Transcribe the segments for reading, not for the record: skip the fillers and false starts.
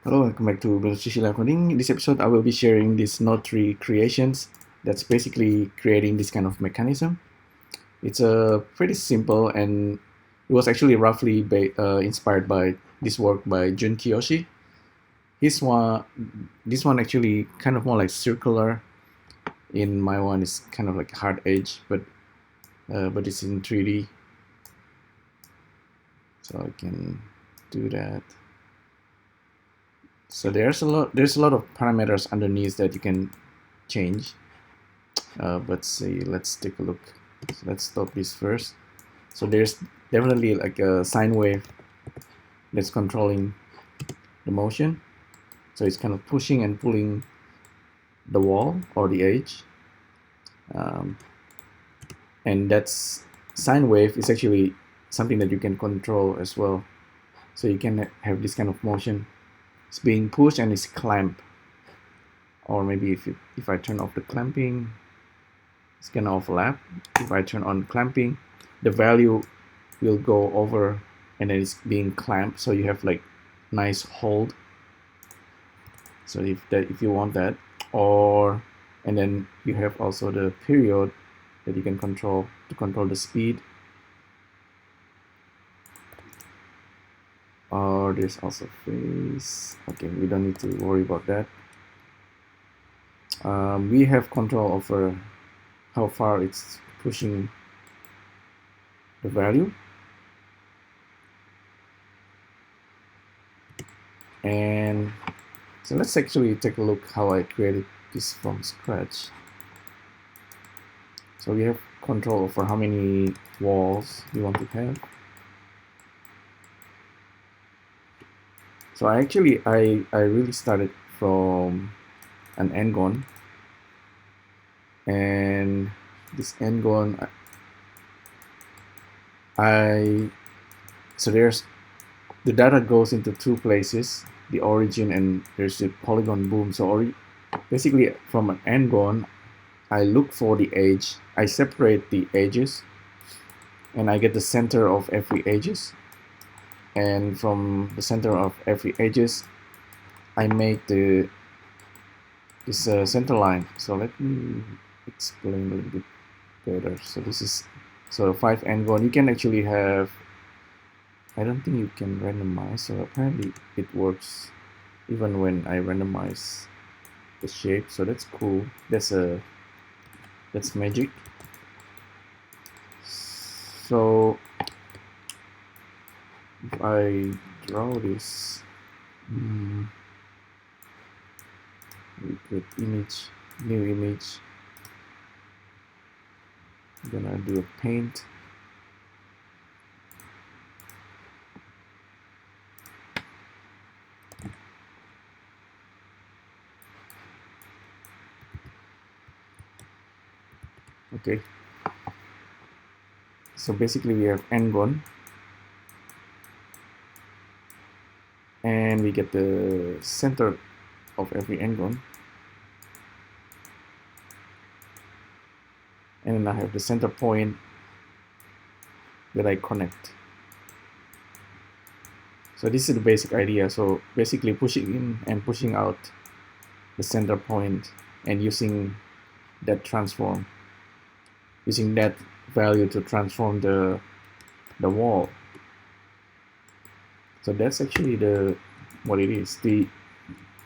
Hello, welcome back to LIVENODING. In this episode, I will be sharing these node tree creations that's basically creating this kind of mechanism. It's pretty simple, and it was actually roughly inspired by this work by Jun Kiyoshi. This one actually kind of more like circular. In my one, it's kind of like hard edge, but it's in 3D, so I can do that. So there's a lot of parameters underneath that you can change. But see, let's take a look. So let's stop this first. So there's definitely like a sine wave that's controlling the motion. So it's kind of pushing and pulling the wall or the edge. And that's sine wave is actually something that you can control as well. So you can have this kind of motion. It's being pushed and it's clamped. Or maybe if I turn off the clamping, it's gonna overlap. If I turn on clamping, the value will go over and then it's being clamped, so you have like nice hold. So if you want that, and then you have also the period that you can control to control the speed. Or there's also phase. Okay, we don't need to worry about that. We have control over how far it's pushing the value. And so let's actually take a look how I created this from scratch. So we have control over how many walls we want to have. So I really started from an NGon, and this NGon so there's the data goes into two places, the origin and there's the polygon boom. So basically from an NGon, I look for the edge, I separate the edges, and I get the center of every edges. And from the center of every edges, I make this center line. So let me explain a little bit better. So this is 5 NGon. You can actually have, I don't think you can randomize, so apparently it works even when I randomize the shape. So that's cool. That's magic. So if I draw this, we put image, new image. I'm gonna do a paint. Okay. So basically we have NGon, and we get the center of every NGon, and then I have the center point that I connect. So this is the basic idea. So basically pushing in and pushing out the center point and using that value to transform the wall. So that's actually what it is.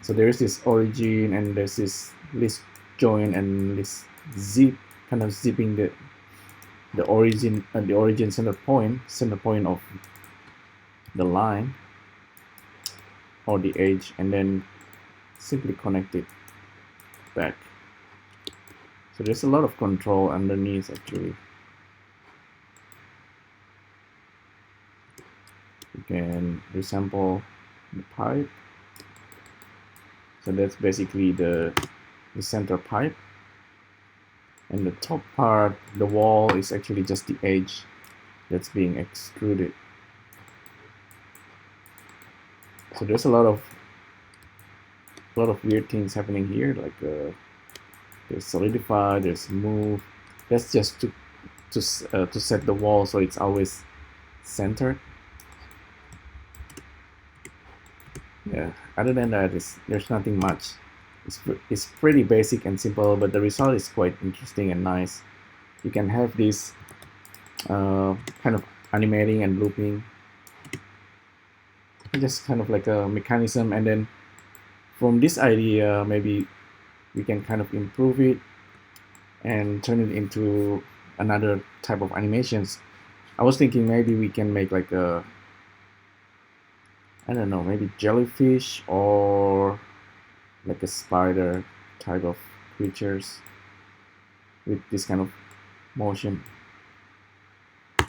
So there is this origin and there's this list join and this zip, kind of zipping the origin center point of the line or the edge, and then simply connect it back. So there's a lot of control underneath actually. You can resample the pipe. So that's basically the center pipe, and the top part, the wall, is actually just the edge that's being extruded. So there's a lot of weird things happening here, like there's solidify, there's move. That's just to set the wall so it's always centered. Yeah, other than that, there's nothing much. It's pretty basic and simple, but the result is quite interesting and nice. You can have this kind of animating and looping, just kind of like a mechanism, and then from this idea, maybe we can kind of improve it and turn it into another type of animations. I was thinking maybe we can make like a, I don't know, maybe jellyfish or like a spider type of creatures with this kind of motion.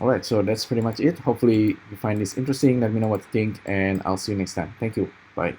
Alright, so that's pretty much it. Hopefully you find this interesting. Let me know what you think, and I'll see you next time. Thank you. Bye.